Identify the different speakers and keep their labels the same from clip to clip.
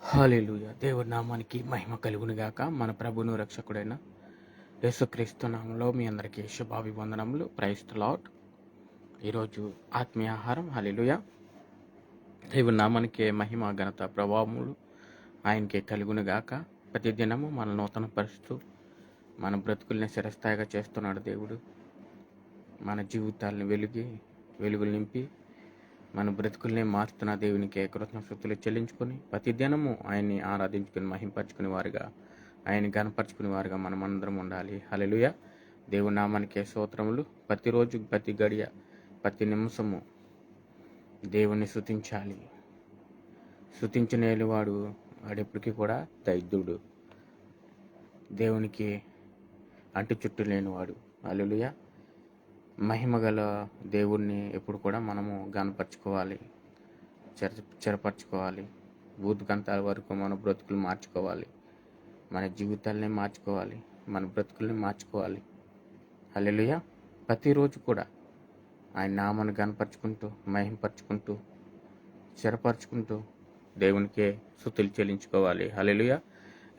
Speaker 1: హల్లెలూయా. దేవుడి నామానికి మహిమ కలుగునుగాక. మన ప్రభువును రక్షకుడైన యేసుక్రీస్తు నామంలో మీ అందరికీ శుభాభివందనములు. Praise the lord. ఈరోజు ఆత్మీయ ఆహారం. హల్లెలూయా. దేవుడి నామానికి మహిమ ఘనత ప్రభావములు ఆయనకి కలుగునుగాక. ప్రతి దినము మన నూతన పరుస్తూ మన బ్రతుకుల్ని చిరస్థాయిగా చేస్తున్నాడు దేవుడు. మన జీవితాలను వెలుగులు నింపి మన బ్రతుకుల్ని మారుతున్న దేవునికి కృతజ్ఞతలు చెల్లించుకొని ప్రతి దినము ఆయన్ని ఆరాధించుకుని మహింపరచుకునే వారుగా, ఆయన్ని గణపరచుకునే వారుగా మనమందరం ఉండాలి. హల్లెలూయా. దేవుని నామానికి స్తోత్రములు. ప్రతిరోజు, ప్రతి గడియ, ప్రతి నిమిషము దేవుణ్ణి స్తుతించాలి. స్తుతించలేని వాడెప్పటికీ కూడా దైద్యుడు, దేవునికి అంటు చుట్టూ లేనివాడు. హల్లెలూయా. మహిమగల దేవుణ్ణి ఎప్పుడు కూడా మనము గనపరచుకోవాలి, చెరపరచుకోవాలి. భూతగంతాల వరకు మన బ్రతుకులు మార్చుకోవాలి, మన జీవితాలని మార్చుకోవాలి, మన బ్రతుకుల్ని మార్చుకోవాలి. హల్లెలూయా. ప్రతిరోజు కూడా ఆయన నామాన్ని గనపరుచుకుంటూ, మహింపరచుకుంటూ, చెరపరచుకుంటూ దేవునికే స్తుతులు చెల్లించుకోవాలి. హల్లెలూయా.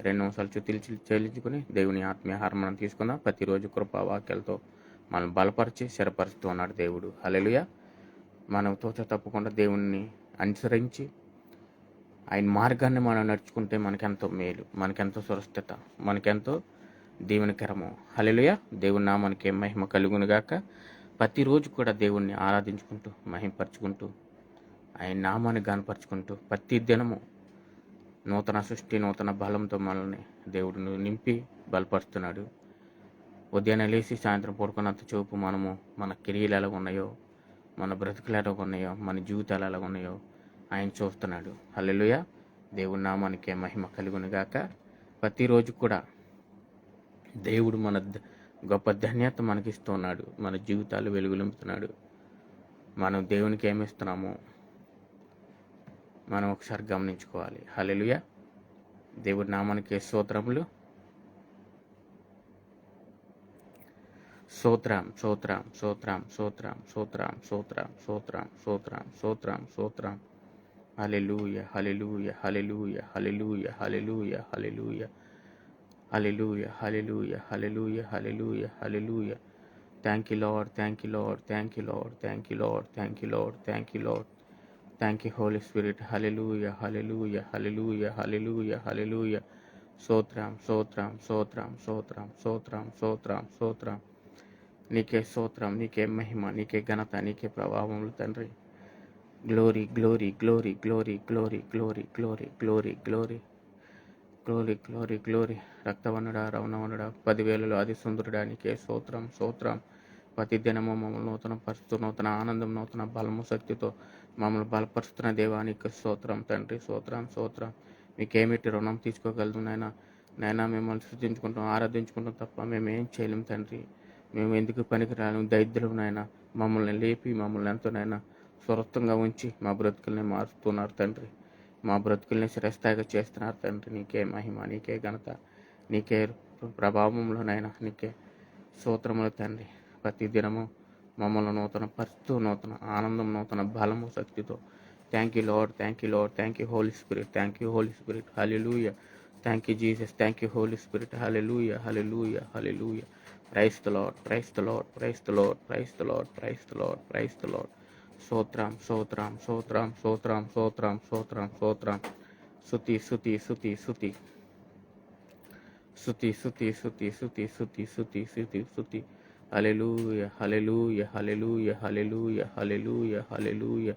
Speaker 1: 2 నిమిషాలు స్తుతులు చెల్లించుకుని దేవుని ఆత్మీయ ఆహారం మనం తీసుకుందాం. ప్రతిరోజు కృపావాక్యాలతో మనం బలపరిచి స్థిరపరుస్తూ ఉన్నాడు దేవుడు. హల్లెలూయా. మనం తప్పకుండా దేవుణ్ణి అనుసరించి ఆయన మార్గాన్ని మనం నడుచుకుంటే మనకెంతో మేలు, మనకెంతో సురక్షిత, మనకెంతో దీవెనకరము. హల్లెలూయా. దేవుని నామానికి మహిమ కలుగునుగాక. ప్రతిరోజు కూడా దేవుణ్ణి ఆరాధించుకుంటూ, మహింపరచుకుంటూ, ఆయన నామాన్ని గనపరుచుకుంటూ ప్రతి దినము నూతన సృష్టి, నూతన బలంతో మనల్ని దేవుడిని నింపి బలపరుస్తున్నాడు. ఉదయాన్నే లేచి సాయంత్రం పడుకున్నంత చూపు మనము మన కెరీర్లు ఎలా ఉన్నాయో, మన బ్రతుకులు ఎలా ఉన్నాయో, మన జీవితాలు ఎలా ఉన్నాయో ఆయన చూస్తున్నాడు. హల్లెలూయా. దేవుని నామానికి మహిమ కలుగునుగాక. ప్రతిరోజు కూడా దేవుడు మన గొప్ప ధన్యత మనకిస్తున్నాడు. మన జీవితాలు వెలుగులింపుతున్నాడు. మనం దేవునికి ఏమిస్తున్నామో మనం ఒకసారి గమనించుకోవాలి. హల్లెలూయా. దేవుడి నామానికి స్తోత్రములు. స్తోత్రం, స్తోత్రం, స్తోత్రం, స్తోత్రం, స్తోత్రం, స్తోత్రం, స్తోత్రం, స్తోత్రం, స్తోత్రం, స్తోత్రం. Hallelujah, hallelujah, hallelujah, hallelujah, hallelujah, hallelujah, hallelujah, hallelujah, hallelujah, hallelujah, hallelujah. Thank you Lord, thank you Lord, thank you Lord, thank you Lord, thank you Lord, thank you Lord, thank you Holy Spirit. Hallelujah, hallelujah, hallelujah, hallelujah, hallelujah. స్తోత్రం, స్తోత్రం, స్తోత్రం, స్తోత్రం, స్తోత్రం, స్తోత్రం, స్తోత్రం. నీకే స్తోత్రం, నీకే మహిమ, నీకే ఘనత, నీకే ప్రభావములు తండ్రి. Glory, glory, glory, glory, glory, glory, glory, glory, glory, glory, glory, glory. రక్తవనుడా, రవణవనుడా, 10,000లో అతి సుందరుడా, నీకే స్తోత్రం, స్తోత్రం. ప్రతి దినము మమ్మల్ని నూతన పరుస్తూ, నూతన ఆనందం, నూతన బలము, శక్తితో మమ్మల్ని బలపరుస్తున్న దేవానికి స్తోత్రం తండ్రి. స్తోత్రం, స్తోత్రం. మీకేమిటి రుణం తీసుకోగలదు నైనా మిమ్మల్ని స్తుతించుకుంటాం, ఆరాధించుకుంటాం తప్ప మేము ఏం చేయలేము తండ్రి. మేము ఎందుకు పనికిరాను, దరిద్రులం నాయనా. మమ్మల్ని లేపి, మమ్మల్ని ఎంతోనైనా సురక్షితంగా ఉంచి మా బ్రతుకుల్ని మారుస్తున్నారు తండ్రి. మా బ్రతుకుల్ని శ్రేష్ఠాయిగా చేస్తున్నారు తండ్రి. నీకే మహిమ, నీకే ఘనత, నీకే ప్రభావంలోనైనా నీకే స్తోత్రములు తండ్రి. ప్రతి దినము మమ్మల్ని నూతన పరుస్తూ, నూతన ఆనందం, నూతన బలము, శక్తితో. Thank you Lord, thank you Lord, thank you Holy Spirit, thank you Holy Spirit. Hallelujah. Thank you Jesus, thank you Holy Spirit. Hallelujah, hallelujah, hallelujah. Praise the Lord, praise the Lord, praise the Lord, praise the Lord, praise the Lord, praise the Lord. Sotram, sotram, sotram, sotram, sotram, sotram, sotram. Suti, suti, suti, suti. Suti, suti, suti, suti, suti, suti, suti, suti. Hallelujah, hallelujah, hallelujah, hallelujah, hallelujah, hallelujah.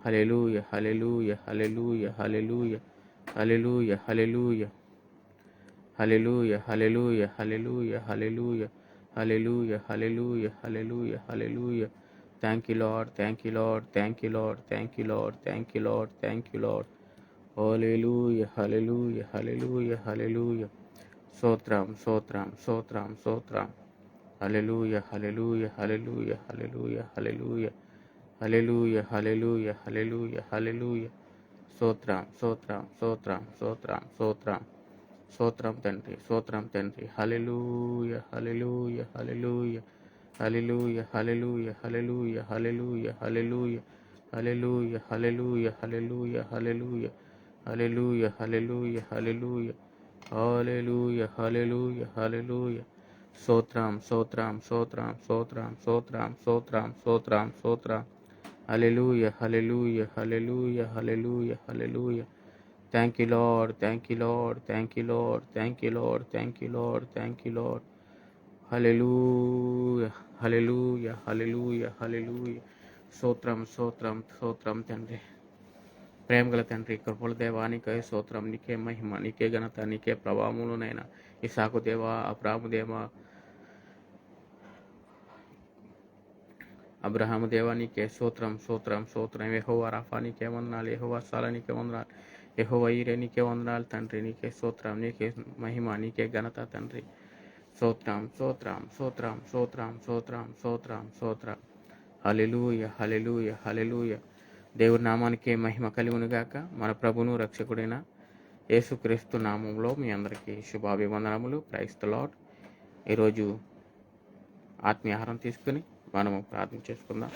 Speaker 1: Hallelujah, hallelujah, hallelujah, hallelujah. Hallelujah, hallelujah. Hallelujah, hallelujah, hallelujah, hallelujah. Hallelujah, hallelujah, hallelujah, hallelujah. Thank you Lord, thank you Lord, thank you Lord, thank you Lord, thank you Lord, thank you Lord. Hallelujah, hallelujah, hallelujah, hallelujah. Sotram, sotram, sotram, sotram. Hallelujah, hallelujah, hallelujah, hallelujah, hallelujah. Hallelujah, hallelujah, hallelujah, hallelujah. Sotram, sotram, sotram, sotram, sotram. స్తోత్రం తండ్రి, స్తోత్రం తండ్రి. హల్లెలూయా, hallelujah, hallelujah, hallelujah, hallelujah, hallelujah, hallelujah, hallelujah, hallelujah, hallelujah, hallelujah, hallelujah, hallelujah, hallelujah, hallelujah, hallelujah, hallelujah, hallelujah. స్తోత్రం, స్తోత్రం, స్తోత్రం, స్తోత్రం, స్తోత్రం, స్తోత్రం, స్తోత్రం, స్తోత్రం. Hallelujah, hallelujah, hallelujah, hallelujah, hallelujah. Thank you Lord, thank you Lord, thank you Lord, thank you Lord, thank you Lord, thank you Lord. Hallelujah, hallelujah, hallelujah, hallelujah. స్తోత్రం, స్తోత్రం, స్తోత్రం తండ్రి. ప్రేమగల తండ్రి, కృపల దేవా, నీకే స్తోత్రం, నీకే మహిమ, నీకే ఘనత, నీకే ప్రభావములునైనా. ఇస్సాకు దేవా, అబ్రాహాము దేవా, అబ్రహాము దేవా, నీకే స్తోత్రం, స్తోత్రం, స్తోత్రం. యెహోవా రఫా, నీకే వందనాలు. యెహోవా సాలా, నీకే వందనాలు. యెహోవా ఈరే, నీకే వందనాలు తండ్రి. నీకే స్తోత్రం, నీకే మహిమ, నీకే ఘనత తండ్రి. స్తోత్రం, స్తోత్రం, స్తోత్రం, స్తోత్రం, స్తోత్రం, స్తోత్రం, స్తోత్రం. హల్లెలూయా, హల్లెలూయా, హల్లెలూయా. దేవుడి నామానికి మహిమ కలుగునుగాక. మన ప్రభువును రక్షకుడైన యేసుక్రీస్తు నామంలో మీ అందరికీ శుభాభివందనములు. Praise the lord. ఈరోజు ఆత్మీయ ఆహారం తీసుకుని మనము ప్రార్థన చేసుకుందాం.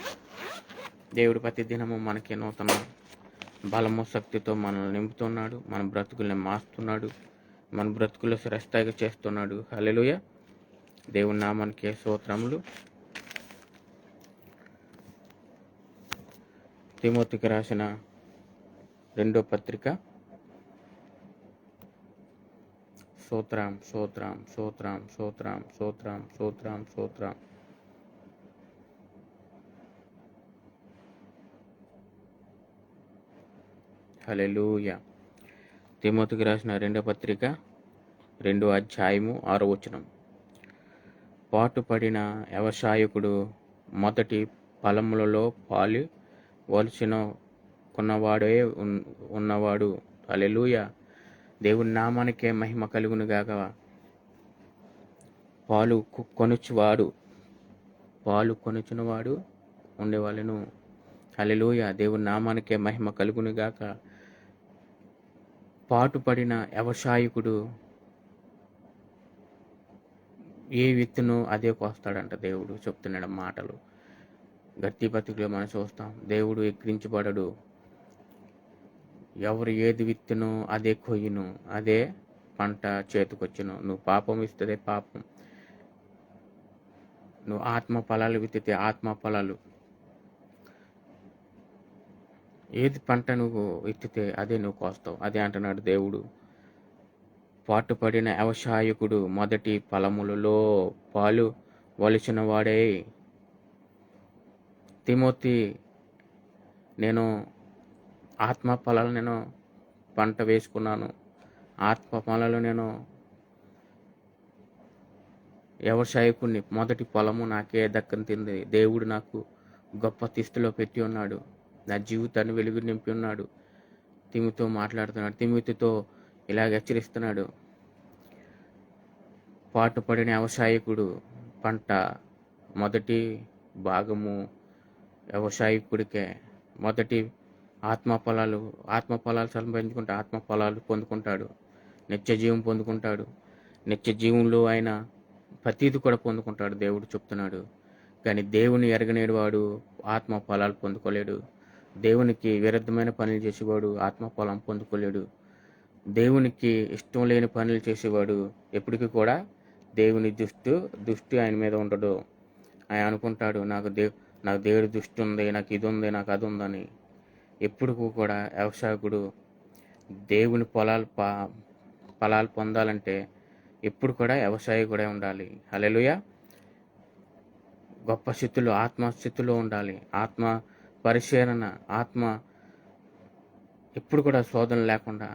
Speaker 1: దేవుడు ప్రతి దినము మనకి నూతన బలము శక్తితో మనల్ని నింపుతున్నాడు. మన బ్రతుకుల్ని మారుస్తున్నాడు. మన బ్రతుకుల్లో శ్రేష్టగా చేస్తున్నాడు. హల్లెలూయా. దేవుని నామానికి స్తోత్రములు. తిమోతికి రాసిన 2వ పత్రిక. స్తోత్రం, స్తోత్రం, స్తోత్రం, స్తోత్రం, స్తోత్రం, స్తోత్రం, స్తోత్రం. హల్లెలూయా. తిమోతికి రాసిన 2వ పత్రిక 2వ అధ్యాయము 6వ వచనం. పాటుపడిన వ్యవసాయకుడు మొదటి ఫలములలో పాలు వలసిన కొన్నవాడే ఉన్నవాడు. హల్లెలూయా. దేవుని నామానికే మహిమ కలుగునుగాక. పాలు కొనుచున్నవాడు ఉండేవాళ్ళను. హల్లెలూయా. దేవుని నామానికే మహిమ కలుగునుగాక. పాటుపడిన వ్యవసాయకుడు ఏ విత్తును అదే కోస్తాడంట. దేవుడు చెప్తున్నాడు మాటలు. గట్టి బతుకులో మనం చూస్తాం. దేవుడు ఎక్కిరించబడడు. ఎవరు ఏది విత్తును అదే కొయ్యును, అదే పంట చేతికొచ్చును. నువ్వు పాపం ఇస్తే పాపం, నువ్వు ఆత్మ ఫలాలు విత్తితే ఆత్మ ఫలాలు. ఏది పంట నువ్వు విత్తితే అదే నువ్వు కోస్తావు. అదే అంటున్నాడు దేవుడు. పాటుపడిన వ్యవసాయకుడు మొదటి ఫలములలో పాలు వలసిన వాడే. తిమోతి, నేను ఆత్మ ఫలాలు నేను పంట వేసుకున్నాను. ఆత్మ ఫలాలు నేను వ్యవసాయకుడిని. మొదటి పొలము నాకే దక్కనింది. దేవుడు నాకు గొప్ప స్థితిలో పెట్టి ఉన్నాడు. నా జీవితాన్ని వెలుగు నింపి ఉన్నాడు. తిమోతితో మాట్లాడుతున్నాడు. తిమోతితో ఇలాగ హెచ్చరిస్తున్నాడు. పాటుపడిన వ్యవసాయకుడు పంట మొదటి భాగము వ్యవసాయకుడికే. మొదటి ఆత్మ ఫలాలు సంపాదించుకుంటే ఆత్మ ఫలాలు పొందుకుంటాడు. నిత్య జీవం పొందుకుంటాడు. నిత్య జీవంలో ఆయన ప్రతీది కూడా పొందుకుంటాడు. దేవుడు చెప్తున్నాడు. కానీ దేవుని ఎరగనేడు వాడు ఆత్మ ఫలాలు పొందుకోలేడు. దేవునికి విరుద్ధమైన పనులు చేసేవాడు ఆత్మ ఫలం పొందుకోలేడు. దేవునికి ఇష్టం లేని పనులు చేసేవాడు ఎప్పటికీ కూడా దేవుని దృష్టి ఆయన మీద ఉండడు. ఆయన అనుకుంటాడు, నాకు దేవుడి దృష్టి ఉంది, నాకు ఇది ఉంది, నాకు అది ఉందని. ఎప్పుడు కూడా వ్యవసాయకుడు దేవుని ఫలాలు పొందాలంటే ఎప్పుడు కూడా వ్యవసాయకుడే ఉండాలి. హల్లెలూయా. గొప్ప స్థితిలో, ఆత్మస్థితిలో ఉండాలి. ఆత్మ పరిశీలన, ఆత్మ ఎప్పుడు కూడా శోధన లేకుండా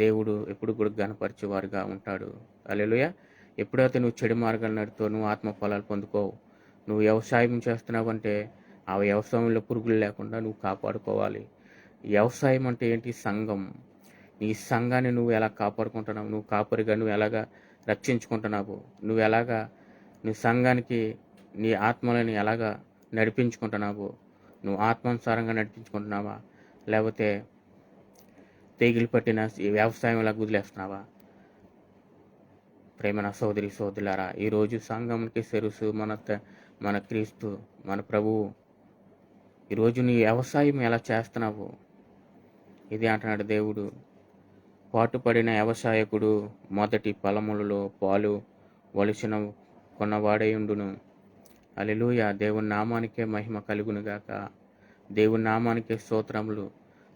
Speaker 1: దేవుడు ఎప్పుడు కూడా ఘనపరిచేవారుగా ఉంటాడు. హల్లెలూయా. ఎప్పుడైతే నువ్వు చెడు మార్గాలు నడుతావు, నువ్వు ఆత్మ ఫలాలు పొందుకోవు. నువ్వు వ్యవసాయం చేస్తున్నావు అంటే ఆ వ్యవసాయంలో పురుగులు లేకుండా నువ్వు కాపాడుకోవాలి. వ్యవసాయం అంటే ఏంటి? సంఘం. నీ సంఘాన్ని నువ్వు ఎలా కాపాడుకుంటున్నావు? నువ్వు కాపరిగా నువ్వు ఎలాగా రక్షించుకుంటున్నావు? నువ్వు ఎలాగా నీ సంఘానికి నీ ఆత్మలని ఎలాగా నడిపించుకుంటున్నావు? నువ్వు ఆత్మానుసారంగా నడిపించుకుంటున్నావా, లేకపోతే తెగిలి పట్టిన వ్యవసాయం ఎలా వదిలేస్తున్నావా? ప్రేమన సోదరి సోదరులారా, ఈరోజు సంఘంకి శిరస్సు మన క్రీస్తు, మన ప్రభువు. ఈరోజు నీ వ్యవసాయం ఎలా చేస్తున్నావు? ఇది అంటున్నాడు దేవుడు. పాటుపడిన వ్యవసాయకుడు మొదటి ఫలములలో పాలు వలసిన కొన్నవాడయుండును. హల్లెలూయా. దేవుని నామానికే మహిమ కలుగునుగాక. దేవుని నామానికే స్తోత్రములు.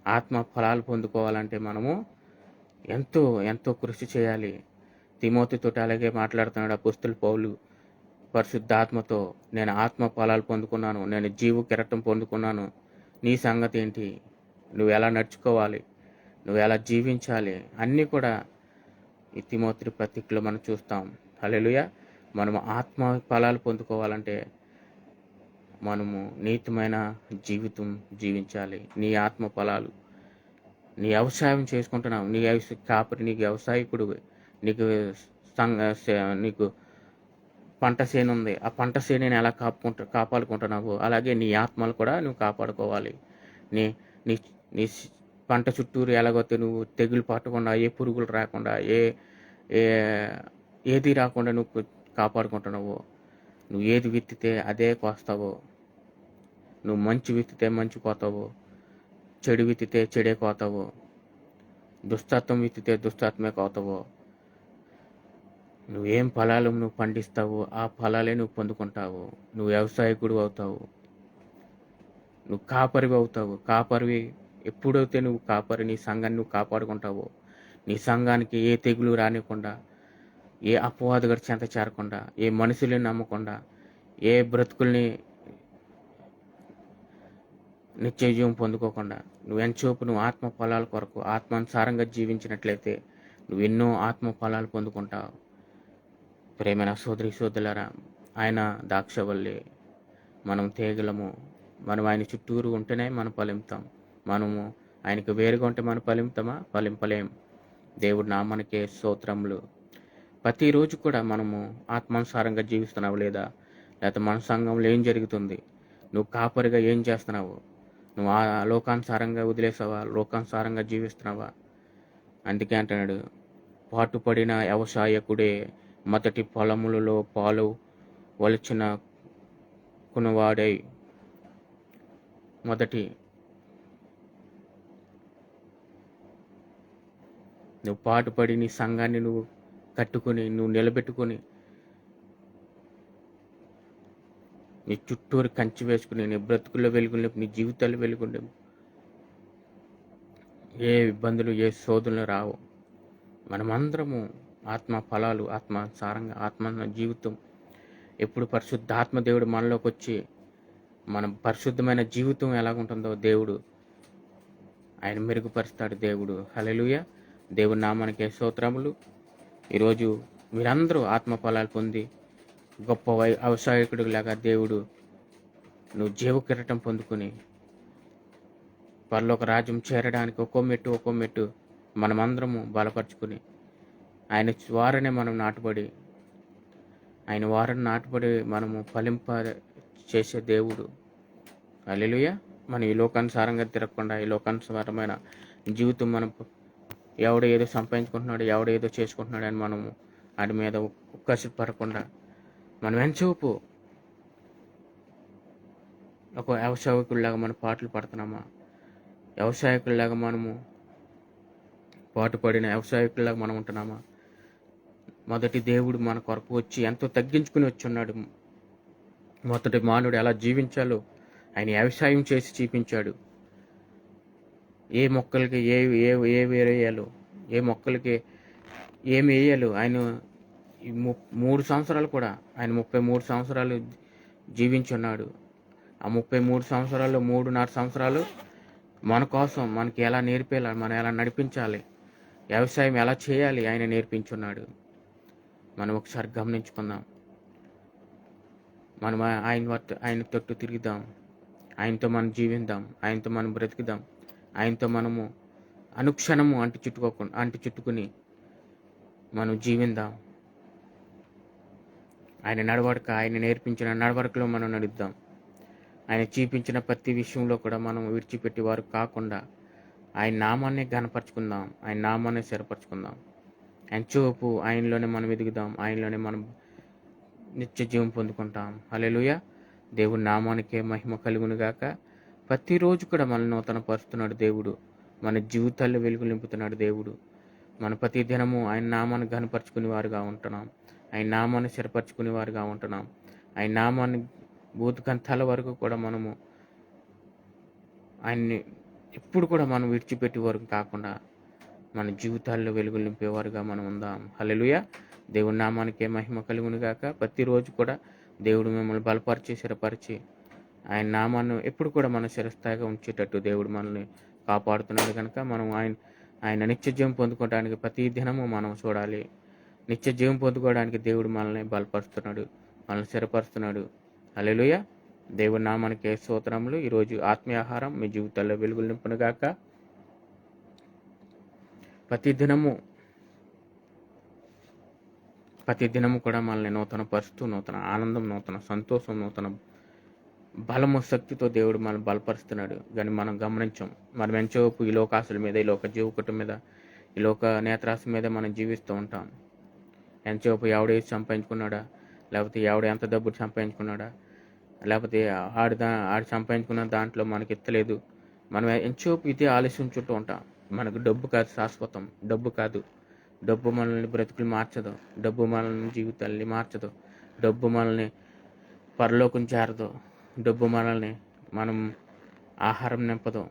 Speaker 1: ఆత్మ ఫలాలు పొందుకోవాలంటే మనము ఎంతో ఎంతో కృషి చేయాలి. తిమోతితో అలాగే మాట్లాడుతున్నాడు అపోస్తలుడు పౌలు. పరిశుద్ధాత్మతో నేను ఆత్మ ఫలాలు పొందుకున్నాను, నేను జీవ కిరీటం పొందుకున్నాను, నీ సంగతి ఏంటి, నువ్వు ఎలా నడుచుకోవాలి, నువ్వు ఎలా జీవించాలి, అన్నీ కూడా ఈ తిమోతి పత్రికలో మనం చూస్తాం. హల్లెలూయా. మనము ఆత్మ ఫలాలు పొందుకోవాలంటే మనము నీతిమైన జీవితం జీవించాలి. నీ ఆత్మ ఫలాలు, నీ వ్యవసాయం చేసుకుంటున్నావు, నీ కాపరి, నీకు వ్యవసాయకుడు, నీకు నీకు పంట చేను ఉంది, ఆ పంట చేనుని ఎలా కాపాడుకుంటున్నావు, అలాగే నీ ఆత్మలు కూడా నువ్వు కాపాడుకోవాలి. నీ నీ నీ పంట చుట్టూరు ఎలాగైతే నువ్వు తెగులు పట్టకుండా, ఏ పురుగులు రాకుండా, ఏది రాకుండా నువ్వు కాపాడుకుంటున్నావు. నువ్వు ఏది విత్తితే అదే కోస్తావు. నువ్వు మంచి విత్తితే మంచి కోతావు, చెడు విత్తితే చెడే కోతావు, దుస్తత్వం విత్తితే దుస్తత్వమే కోతావు. నువ్వేం ఫలాలు నువ్వు పండిస్తావు, ఆ ఫలాలే నువ్వు పొందుకుంటావు. నువ్వు వ్యవసాయకుడు అవుతావు, నువ్వు కాపరివి అవుతావు. కాపరివి ఎప్పుడైతే నువ్వు కాపరి నీ సంఘాన్ని నువ్వు కాపాడుకుంటావో, నీ సంఘానికి ఏ తెగులు రానివ్వకుండా, ఏ అపవాదుగడి చెంత చేరకుండా, ఏ మనుషుల్ని నమ్మకుండా, ఏ బ్రతుకుల్ని నిత్య జీవం పొందుకోకుండా, నువ్వెంచోపు నువ్వు ఆత్మ ఫలాల కొరకు ఆత్మానుసారంగా జీవించినట్లయితే నువ్వు ఎన్నో ఆత్మ ఫలాలు పొందుకుంటావు. ప్రేమైన సోదరి సోదరులారా, ఆయన ద్రాక్షవల్లి, మనం తీగలము. మనం ఆయన చుట్టూరు ఉంటేనే మనం ఫలింతాం. మనము ఆయనకు వేరుగా ఉంటే మనం ఫలింతామా? ఫలింపలేం. దేవుడి నామానికే స్తోత్రములు. ప్రతిరోజు కూడా మనము ఆత్మానుసారంగా జీవిస్తున్నావు లేదా? లేకపోతే మన సంఘంలో ఏం జరుగుతుంది? నువ్వు కాపరిగా ఏం చేస్తున్నావు? నువ్వు ఆ లోకానుసారంగా వదిలేసావా? లోకానుసారంగా జీవిస్తున్నావా? అందుకే అంటున్నాడు, పాటుపడిన వ్యవసాయకుడే మొదటి ఫలములలో పాలు వలచిన కొనువాడై. మొదటి నువ్వు పాటుపడి నీ సంఘాన్ని నువ్వు కట్టుకుని, నువ్వు నిలబెట్టుకుని, నీ చుట్టూరు కంచి వేసుకుని, నీ బ్రతుకుల్లో వెలుగులు, నీ జీవితాల్లో వెలుగుండే, ఏ ఇబ్బందులు ఏ శోధనలు రావు. మనమందరము ఆత్మ ఫలాలు, ఆత్మానుసారంగా ఆత్మ జీవితం ఎప్పుడు పరిశుద్ధాత్మ దేవుడు మనలోకి వచ్చి మన పరిశుద్ధమైన జీవితం ఎలాగుంటుందో దేవుడు ఆయన మెరుగుపరుస్తాడు. దేవుడు హల్లెలూయా. దేవుడి నామానికే స్తోత్రములు. ఈరోజు మీరందరూ ఆత్మ ఫలాలు పొంది గొప్ప వ్యవసాయకుడు లాగా దేవుడు నువ్వు జీవ కిరీటం పొందుకుని పరలోక రాజ్యం చేరడానికి ఒక్కో మెట్టు మనమందరము బలపరుచుకుని ఆయన వారనే మనం నాటుబడి మనము ఫలింప చేసే దేవుడు. హల్లెలూయా. మనం ఈ లోకానుసారంగా తిరగకుండా, ఈ లోకానుసారమైన జీవితం మనం ఎవడో ఏదో సంపాదించుకుంటున్నాడు, ఎవడో ఏదో చేసుకుంటున్నాడు అని మనము వాటి మీద కసి పడకుండా మనం ఎంతసేపు ఒక వ్యవసాయకుడిలాగా మనం పాటలు పడుతున్నామా? వ్యవసాయకుడిలాగా మనము పాటుపడిన వ్యవసాయకుడిలాగా మనం ఉంటున్నామా? మొదటి దేవుడు మన కొరకు వచ్చి ఎంతో తగ్గించుకుని వచ్చి ఉన్నాడు. మొదటి మానవుడు ఎలా జీవించాలో ఆయన వ్యవసాయం చేసి చూపించాడు. ఏ మొక్కలకి ఏ వేరేయాలో, ఏ మొక్కలకి ఏమి వేయాలో ఆయన 3 సంవత్సరాలు కూడా ఆయన 33 సంవత్సరాలు జీవించున్నాడు. ఆ 33 సంవత్సరాల్లో 3.5 సంవత్సరాలు మన కోసం, మనకి ఎలా నేర్పేలా, మనం ఎలా నడిపించాలి, వ్యవసాయం ఎలా చేయాలి ఆయన నేర్పించున్నాడు. మనం ఒకసారి గమనించుకుందాం. మనం ఆయన తట్టు తిరుగుదాం, ఆయనతో మనం జీవిద్దాం, ఆయనతో మనం బ్రతుకుదాం, ఆయనతో మనము అనుక్షణము అంటి చుట్టుకుని మనం జీవిద్దాం. ఆయన నడవడిక, ఆయన నేర్పించిన నడవడికలో మనం నడుద్దాం. ఆయన చూపించిన ప్రతి విషయంలో కూడా మనం విడిచిపెట్టి వారు కాకుండా ఆయన నామాన్ని ఘనపరచుకుందాం, ఆయన నామాన్ని స్థిరపరచుకుందాం. ఆయన చూపు ఆయనలోనే మనం ఎదుగుదాం, ఆయనలోనే మనం నిత్య జీవం పొందుకుంటాం. హల్లెలూయా. దేవుడి నామానికే మహిమ కలుగునుగాక. ప్రతిరోజు కూడా మనల్ని నూతన పరుస్తున్నాడు దేవుడు. మన జీవితాల్లో వెలుగు నింపుతున్నాడు దేవుడు. మన ప్రతి దినము ఆయన నామాన్ని ఘనపరుచుకునే వారుగా ఉంటున్నాం. ఆయన నామాన్ని స్థిరపరచుకునే వారుగా ఉంటున్నాం. ఆయన నామాన్ని భూతకంతాల వరకు కూడా మనము ఆయన్ని ఎప్పుడు కూడా మనం విడిచిపెట్టే వరకు కాకుండా మన జీవితాల్లో వెలుగులు నింపేవారుగా మనం ఉందాం. హల్లెలూయా. దేవుని నామానికే మహిమ కలుగును గాక. ప్రతిరోజు కూడా దేవుడు మిమ్మల్ని బలపరిచి స్థిరపరిచి ఆయన నామాన్ని ఎప్పుడు కూడా మన శిరస్థాయిగా ఉంచేటట్టు దేవుడు మనల్ని కాపాడుతున్నాడు కనుక మనం ఆయన నిత్య జీవం పొందుకోవడానికి ప్రతి దినము మనం చూడాలి. నిత్య జీవం పొందుకోవడానికి దేవుడు మనల్ని బలపరుస్తున్నాడు, మనల్ని స్థిరపరుస్తున్నాడు. హల్లెలూయా. దేవుని నామానికి స్తోత్రములు. ఈరోజు ఆత్మీయ ఆహారం మీ జీవితాల్లో వెలుగులు నింపునుగాక. ప్రతి దినము కూడా మనల్ని నూతన పరుస్తూ, నూతన ఆనందం, నూతన సంతోషం, నూతన బలము, శక్తితో దేవుడు మనం బలపరుస్తున్నాడు. కానీ మనం గమనించాం. మనం ఎంచోపు ఈ లోకాసుల మీద, ఈ లోక జీవకుటం మీద, ఈ లోక నేత్రాశ మీద మనం జీవిస్తూ ఉంటాం. ఎంచోపు ఎవడేసి సంపాదించుకున్నాడా, లేకపోతే ఎవడు ఎంత డబ్బు సంపాదించుకున్నాడా, లేకపోతే ఆడు సంపాదించుకున్న దాంట్లో మనకి ఎత్తలేదు. మనం ఎంచోపు ఇదే ఆలోచించుంటూ ఉంటాం. మనకు డబ్బు కాదు శాశ్వతం. డబ్బు కాదు. డబ్బు మనల్ని బ్రతుకులు మార్చదు. డబ్బు మనల్ని జీవితాల్ని మార్చదు. డబ్బు మనల్ని పరలోకం చేరదు. డబ్బు మనల్ని మనం ఆహారం నింపదు.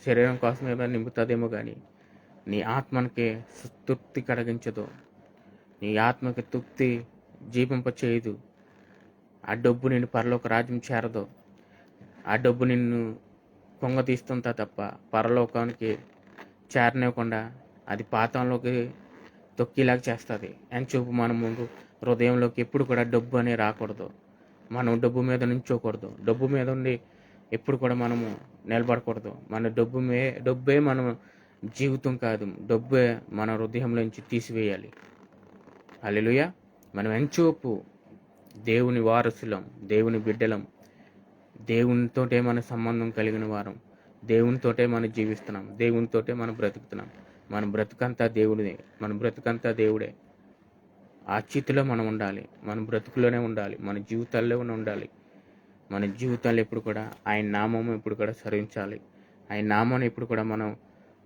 Speaker 1: శరీరం కోసమే నింపుతుందేమో కానీ నీ ఆత్మకి తృప్తి కలిగించదు. నీ ఆత్మకి తృప్తి జీవింప చేయదు. ఆ డబ్బు నిన్ను పరలోక రాజ్యం చేరదు. ఆ డబ్బు నిన్ను పొంగ తీస్తుందా తప్ప పరలోకానికి చేరనివ్వకుండా అది పాతంలోకి తొక్కిలాగా చేస్తుంది. ఎంచూపు మన ముందు హృదయంలోకి ఎప్పుడు కూడా డబ్బు అనే రాకూడదు. మనం డబ్బు మీద నించోకూడదు. డబ్బు మీద ఉండి ఎప్పుడు కూడా మనము నిలబడకూడదు. మన డబ్బే మన జీవితం కాదు. డబ్బే మన హృదయంలోంచి తీసివేయాలి. హల్లెలూయా. మనం ఎంచూపు దేవుని వారసులం, దేవుని బిడ్డలం, దేవునితోటే మన సంబంధం కలిగిన వారం, దేవునితోటే మనం జీవిస్తున్నాం, దేవునితోటే మనం బ్రతుకుతున్నాం. మన బ్రతుకంతా దేవుడిదే. మన బ్రతుకంతా దేవుడే. ఆ స్థితిలో మనం ఉండాలి. మన బ్రతుకులోనే ఉండాలి. మన జీవితాల్లోనే ఉండాలి. మన జీవితాలు ఎప్పుడు కూడా ఆయన నామం ఎప్పుడు కూడా సరించాలి. ఆయన నామాన్ని ఎప్పుడు కూడా మనం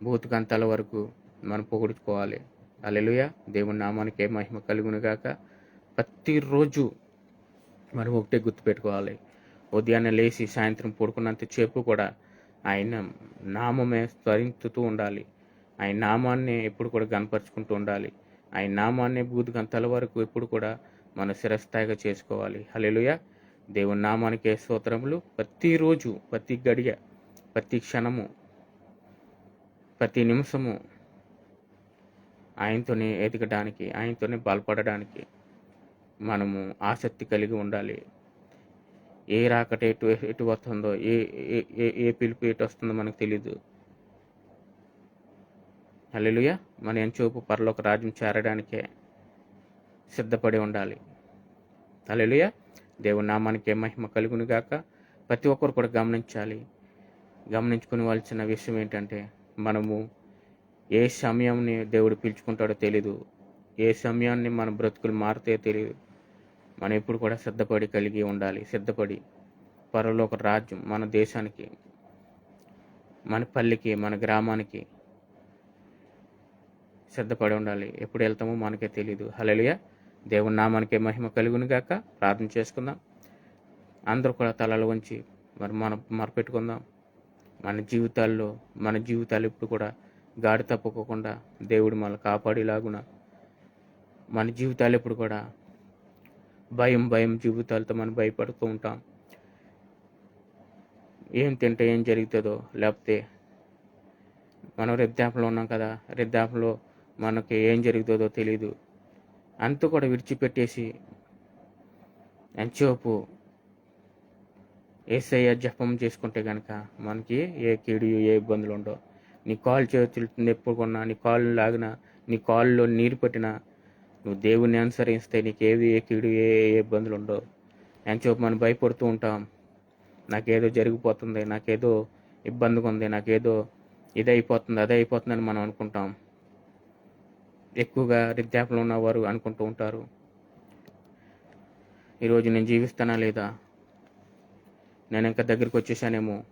Speaker 1: భూతకంతాల వరకు మనం పొగుడుకోవాలి. హల్లెలూయా. దేవుని నామానికి మహిమ కలుగును గాక. ప్రతిరోజు మనం ఒకటే గుర్తుపెట్టుకోవాలి. ఉదయాన్నే లేచి సాయంత్రం పడుకున్నంత సేపు కూడా ఆయన నామమే స్మరించుతూ ఉండాలి. ఆయన నామాన్ని ఎప్పుడు కూడా గనపరుచుకుంటూ ఉండాలి. ఆయన నామాన్ని భూతకంతాల వరకు ఎప్పుడు కూడా మన శిరస్థాయిగా చేసుకోవాలి. హల్లెలూయా. దేవుని నామానికే స్తోత్రములు. ప్రతిరోజు, ప్రతి గడియ, ప్రతి క్షణము, ప్రతి నిమిషము ఆయనతోనే ఎదగడానికి, ఆయనతోనే బలపడడానికి మనము ఆసక్తి కలిగి ఉండాలి. ఏ రాకట ఎటు వస్తుందో, ఏ పిలుపు ఎటు వస్తుందో మనకు తెలీదు. హల్లెలూయా. మన ఎంచూపు పరలోక రాజ్యం చేరడానికే సిద్ధపడి ఉండాలి. హల్లెలూయా. దేవుని నామానికే మహిమ కలుగును గాక. ప్రతి ఒక్కరు కూడా గమనించుకునేవలసిన విషయం ఏంటంటే, మనము ఏ సమయాన్ని దేవుడు పిలుచుకుంటాడో తెలీదు. ఏ సమయాన్ని మన బ్రతుకులు మారితే తెలియదు. మనం ఎప్పుడు కూడా కలిగి ఉండాలి. సిద్ధపడి పరలోక రాజ్యం, మన దేశానికి, మన పల్లికి, మన గ్రామానికి సిద్ధపడి ఉండాలి. ఎప్పుడు వెళ్తామో మనకే తెలీదు. హల్లెలూయా. దేవుని నామానికే మహిమ కలుగును గాక. ప్రార్థన చేసుకుందాం. అందరూ కూడా తలలు వంచి మనం మొరపెట్టుకుందాం. మన జీవితాలు ఇప్పుడు కూడా గాడి తప్పుకోకుండా దేవుడు మనల్ని కాపాడేలాగున, మన జీవితాలు ఎప్పుడు కూడా భయం జీవితాలతో మనం భయపడుతూ ఉంటాం. ఏం తింటే ఏం జరుగుతుందో, లేకపోతే మనం వృద్ధాప్యంలో ఉన్నాం కదా, వృద్ధాప్యంలో మనకి ఏం జరుగుతుందో తెలీదు. అంతా కూడా విడిచిపెట్టేసి ఎంతసేపు యేసయ్య జపం చేసుకుంటే కనుక మనకి ఏ కీడు, ఏ ఇబ్బందులు ఉండవు. నీ కాలు చేతులు నొప్పి కొన్నా, నీ కాళ్ళు లాగినా, నీ కాళ్ళలో నీరు పట్టినా, నువ్వు దేవుణ్ణి అనుసరిస్తే నీకు ఏ కీడు, ఏ ఇబ్బందులు ఉండవు. ఎంతసేపు మనం భయపడుతూ ఉంటాం. నాకేదో జరిగిపోతుంది, నాకేదో ఇబ్బందిగా ఉంది, నాకేదో ఇది అయిపోతుంది, అదే అయిపోతుందని మనం అనుకుంటాం. ఎక్కువగా వృద్ధాప్యంలో ఉన్నవారు అనుకుంటూ ఉంటారు, ఈరోజు నేను జీవిస్తానా లేదా, నేను ఇంకా దగ్గరికి వచ్చేసానేమో,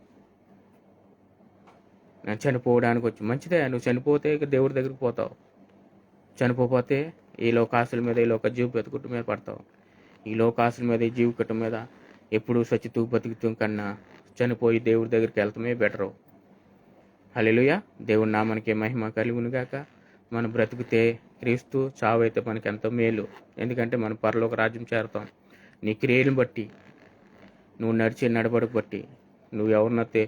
Speaker 1: నేను చనిపోవడానికి వచ్చి. మంచిదే, నువ్వు చనిపోతే దేవుడి దగ్గరికి పోతావు. చనిపోతే ఈ లోకాసుల మీద, ఈ లోక జీవ బతుకుట్టు మీద పడతావు. ఈ లోకాసుల మీద, ఈ జీవికట్టం మీద ఎప్పుడు సచ్చితూ బతుకుతూ కన్నా చనిపోయి దేవుడి దగ్గరికి వెళ్తామే బెటరు. హల్లెలూయా. దేవుడి నామానికి మహిమ కలుగునుగాక. మనం బ్రతికితే క్రీస్తు, చావైతే మనకి ఎంతో మేలు. ఎందుకంటే మనం పరలోక రాజ్యం చేరుతాం. నీ క్రియలను బట్టి, నువ్వు నడిచే నడవడిక బట్టి, నువ్వు ఎవరినైతే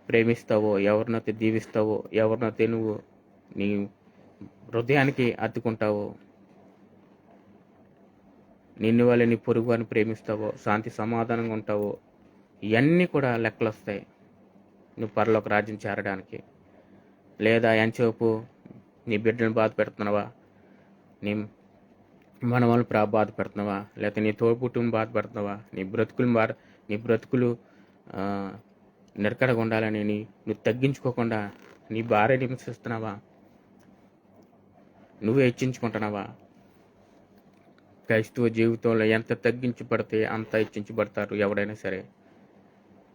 Speaker 1: ప్రేమిస్తావో, ఎవరినైతే దీవిస్తావో, ఎవరినైతే నువ్వు నీ హృదయానికి అద్దుకుంటావో, నిన్ను వల్ల నీ పొరుగు వారిని ప్రేమిస్తావో, శాంతి సమాధానంగా ఉంటావో, ఇవన్నీ కూడా లెక్కలు వస్తాయి నువ్వు పరలోక రాజ్యం చేరడానికి. లేదా ఎంతసేపు నీ బిడ్డలను బాధ పెడుతున్నావా, నీ మనవాళ్ళని బాధ పెడుతున్నావా, లేకపోతే నీ తోడుపుట్టుని బాధ పెడుతున్నావా, నీ బ్రతుకులు నిరకడగా ఉండాలని నువ్వు తగ్గించుకోకుండా నీ భార్యని హింసిస్తున్నావా, నువ్వే హెచ్చించుకుంటున్నావా? క్రైస్తవ జీవితంలో ఎంత తగ్గించబడితే అంత హెచ్చించబడతారు. ఎవడైనా సరే,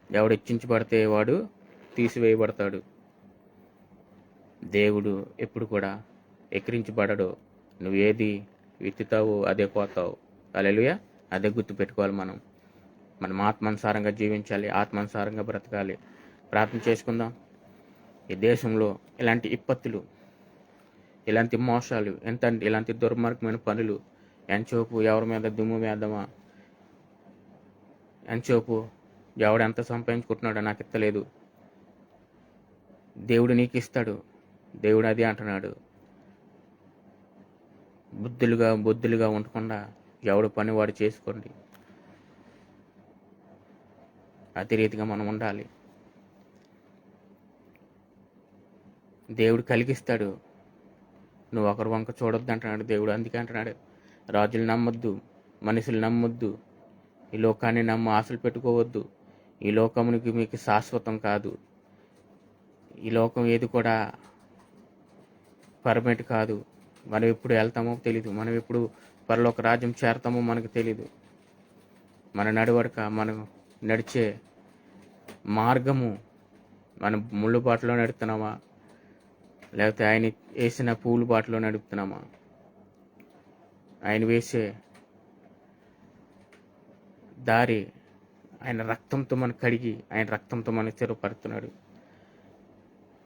Speaker 1: ఎవడు హెచ్చించబడితే వాడు తీసివేయబడతాడు. దేవుడు ఎప్పుడు కూడా ఎక్కిరించబడడు. నువ్వు ఏది విత్తుతావో అదే పోతావు. హల్లెలూయా. అదే గుర్తు పెట్టుకోవాలి. మనం ఆత్మానుసారంగా జీవించాలి, ఆత్మానుసారంగా బ్రతకాలి. ప్రార్థన చేసుకుందాం. ఈ దేశంలో ఇలాంటి విపత్తులు, ఇలాంటి మోసాలు, ఇలాంటి దుర్మార్గమైన పనులు, ఎంచోపు ఎవరి మీద దుమ్ము వేద్దామా, ఎంచోపు ఎవడు ఎంత సంపాదించుకుంటున్నాడో నాకు ఇస్తలేదు, దేవుడు నీకు ఇస్తాడు. దేవుడు అది అంటున్నాడు. బుద్ధులుగా ఉండకుండా ఎవడు పని వాడు చేసుకోండి. అదే రీతిగా మనం ఉండాలి. దేవుడు కలిగిస్తాడు. నువ్వు ఒకరి వంక చూడొద్దు అంటున్నాడు దేవుడు. అందుకే అంటున్నాడు, రాజులు నమ్మొద్దు, మనుషులు నమ్మొద్దు, ఈ లోకాన్ని ఆశలు పెట్టుకోవద్దు. ఈ లోకమునికి మీకు శాశ్వతం కాదు. ఈ లోకం ఏది కూడా పర్మనెంట్ కాదు. మనం ఎప్పుడు వెళ్తామో తెలీదు. మనం ఎప్పుడు పరలోక రాజ్యం చేరతామో మనకు తెలీదు. మన నడవడిక, మనం నడిచే మార్గము, మనం ముళ్ళు బాటలో నడుపుతున్నామా, లేకపోతే ఆయన వేసిన పూలు బాటలో నడుపుతున్నామా? ఆయన వేసే దారి ఆయన రక్తంతో మనకు కడిగి, ఆయన రక్తంతో మనకు స్థిరపడుతున్నాడు.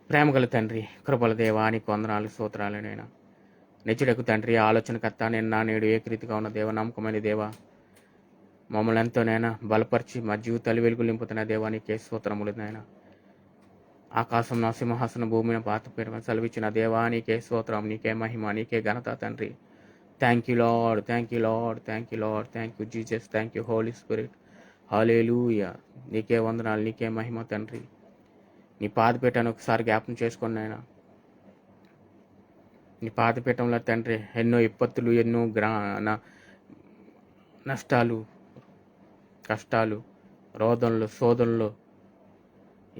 Speaker 1: ప్రేమగల తండ్రి, కృపల దేవా, నీకు వందనాలు, స్తోత్రాలు నైనా. నిజడకు తండ్రి, ఆలోచనకర్త, నిన్న నేడు ఏకరీతిగా ఉన్న దేవ, నమ్మకమైన దేవ, మమ్మల్ని ఎంతోనైనా బలపరిచి మా జీవితాలు వెలుగులు నింపుతున్న దేవా, నీకే స్తోత్రములు నాయన. ఆకాశం నా సింహాసన, భూమిని పాతపీఠం సెలవిచ్చిన దేవా, నీకే స్తోత్రం, నీకే మహిమ, నీకే ఘనత తండ్రి. Thank you Lord, thank you Lord, thank you Lord, thank you Jesus, thank you Holy Spirit. Hallelujah. నీకే వందనాలు, నీకే మహిమ తండ్రి. నీ పాదపీఠాన్ని ఒకసారి జ్ఞాపకం చేసుకోండి నాయన. నీ పాదపీఠంలో తండ్రి ఎన్నో విపత్తులు, ఎన్నో నష్టాలు, కష్టాలు, రోదనలు, శోధనలు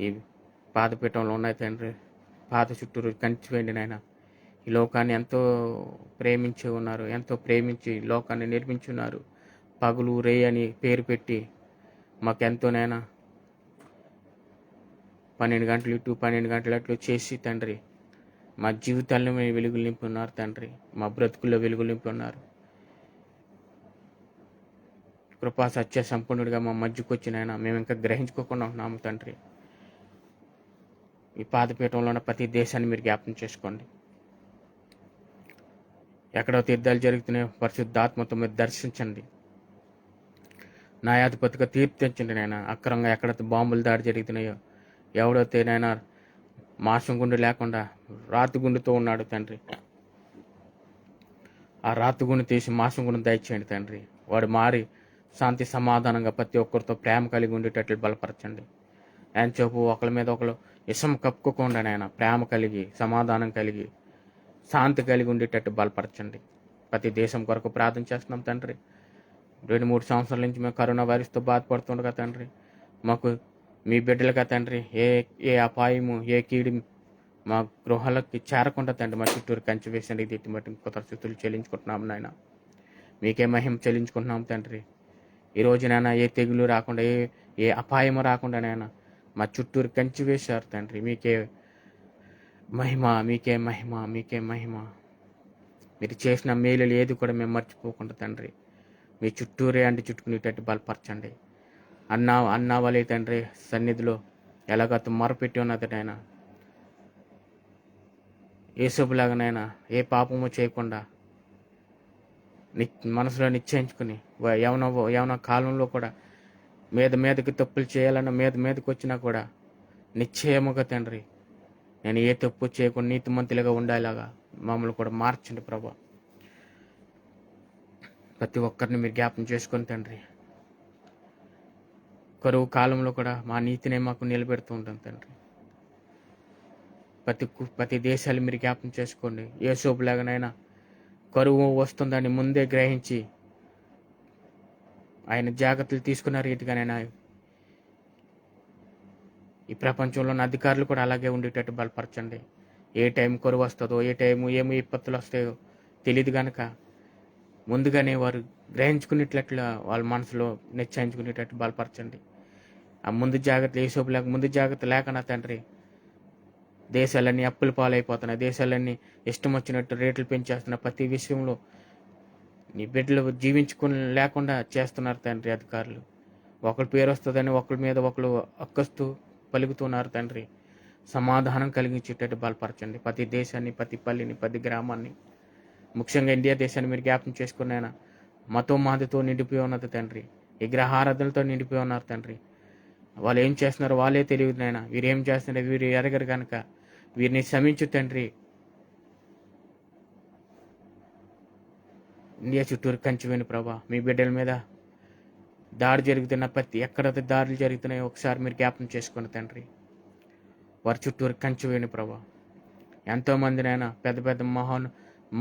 Speaker 1: ఈ పాదపీఠంలో ఉన్నాయి తండ్రి. పాద చుట్టూరు కంచివేయండి నాయన. ఈ లోకాన్ని ఎంతో ప్రేమించి ఉన్నారు, ఎంతో ప్రేమించి లోకాన్ని నిర్మించున్నారు. పగులు రే అని పేరు పెట్టి మాకెంతోనైనా 12 గంటలు ఇటు 12 గంటలు అట్లు చేసి తండ్రి మా జీవితాల్లో మేము వెలుగులు నింపి ఉన్నారు తండ్రి. మా బ్రతుకుల్లో వెలుగులు నింపి ఉన్నారు. కృపా సత్య సంపూర్ణుడిగా మా మధ్యకు వచ్చినైనా మేము ఇంకా గ్రహించుకోకుండా ఉన్నాము తండ్రి. ఈ పాదపీఠంలో ఉన్న ప్రతి దేశాన్ని మీరు జ్ఞాపకం చేసుకోండి. ఎక్కడో తీర్థాలు జరుగుతున్నాయో పరిశుద్ధాత్మతో మీరు దర్శించండి. న్యాయాధిపతిగా తీర్పు తెచ్చండి నాయన. అక్రమంగా ఎక్కడైతే బాంబులు దాడి జరుగుతున్నాయో, ఎవడైతే నాయన మాంసం గుండు లేకుండా రాతి గుండుతో ఉన్నాడు తండ్రి, ఆ రాతి గుండు తీసి మాంసం గుండు దయచేయండి తండ్రి. వాడు మారి శాంతి సమాధానంగా ప్రతి ఒక్కరితో ప్రేమ కలిగి ఉండేటట్లు బలపరచండి. ఎంతసేపు ఒకరి మీద ఒకరు ఇసం కప్పుకోకుండా నాయన ప్రేమ కలిగి, సమాధానం కలిగి, శాంతి కలిగి ఉండేటట్టు బలపరచండి. ప్రతి దేశం కొరకు ప్రార్థన చేస్తున్నాం తండ్రి. 2-3 సంవత్సరాల నుంచి మేము కరోనా వైరస్తో బాధపడుతుండగా తండ్రి, మాకు మీ బిడ్డలుగా తండ్రి ఏ అపాయము, ఏ కీడి మా గృహాలకి చేరకుండా తండ్రి మా చుట్టూరు కంచి వేసండి. దీన్ని బట్టి కృతజ్ఞతలు చెల్లించుకుంటున్నాం నాయన. మీకే మహిమ చెల్లించుకుంటున్నాం తండ్రి. ఈ రోజునైనా ఏ తెగులు రాకుండా, ఏ అపాయము రాకుండా నాయన మా చుట్టూరు కంచి వేశారు తండ్రి. మీకే మహిమ, మీకే మహిమ, మీకే మహిమ. మీరు చేసిన మేలులు ఏది కూడా మేము మర్చిపోకుండా తండ్రి మీ చుట్టూరే చుట్టుకునేటట్టు బలపరచండి. అన్నా వాళ్ళే తండ్రి సన్నిధిలో ఎలాగతో మొరపెట్టి ఉన్నది నాయన, యేసోబులాగానైనా ఏ పాపము చేయకుండా మనసులో నిశ్చయించుకుని యవన కాలంలో కూడా మీదకి తప్పులు చేయాలన్న మీదకి వచ్చినా కూడా నిశ్చయముగా తండ్రి నేను ఏ తప్పు చేయకుండా నీతిమంతులుగా ఉండేలాగా మమ్మల్ని కూడా మార్చండి ప్రభా. ప్రతి ఒక్కరిని మీరు జ్ఞాపం చేసుకొని తండ్రి, కరువు కాలంలో కూడా మా నీతినే మాకు నిలబెడుతూ ఉంటాం తండ్రి. ప్రతి దేశాలు మీరు జ్ఞాపం చేసుకోండి. యేసోబులాగానైనా కరువు వస్తుందని ముందే గ్రహించి ఆయన జాగ్రత్తలు తీసుకున్న రీతిగానైనా ఈ ప్రపంచంలో ఉన్న అధికారులు కూడా అలాగే ఉండేటట్టు బలపరచండి. ఏ టైం కరువు వస్తుందో, ఏ టైము ఏమి విపత్తులు వస్తాయో తెలియదు కనుక ముందుగానే వారు గ్రహించుకునేటట్లు వాళ్ళ మనసులో నిశ్చయించుకునేటట్టు బలపరచండి. ఆ ముందు జాగ్రత్త లేకుండా తండ్రి దేశాలన్నీ అప్పుల పాలైపోతున్నాయి. దేశాలన్నీ ఇష్టం వచ్చినట్టు రేట్లు పెంచేస్తున్న ప్రతి విషయంలో నీ బిడ్డలు లేకుండా చేస్తున్నారు తండ్రి అధికారులు. ఒకరి పేరు వస్తుందని ఒకరి మీద ఒకరు అక్కస్తూ పలుకుతున్నారు తండ్రి. సమాధానం కలిగించేటట్టు బలపరచండి ప్రతి దేశాన్ని, ప్రతి పల్లిని, ప్రతి గ్రామాన్ని, ముఖ్యంగా ఇండియా దేశాన్ని మీరు జ్ఞాపకం చేసుకున్నాయినా మతోన్మాదితో నిండిపోయి ఉన్నది తండ్రి. విగ్రహారాధనలతో నిండిపోయి ఉన్నారు తండ్రి. వాళ్ళు ఏం చేస్తున్నారో వాళ్ళే తెలియదు నాయన. వీరు ఏం చేస్తున్నారో వీరు ఎరగరు కనుక వీరిని క్షమించు తండ్రి. ఇండియా చుట్టూరు కంచివేని ప్రభా, మీ బిడ్డల మీద దాడి జరుగుతున్న ఎక్కడైతే దాడులు జరుగుతున్నాయో ఒకసారి మీరు జ్ఞాపకం చేసుకోండి తండ్రి. వారి చుట్టూరు కంచివేని ప్రభా. ఎంతోమందినైనా పెద్ద పెద్ద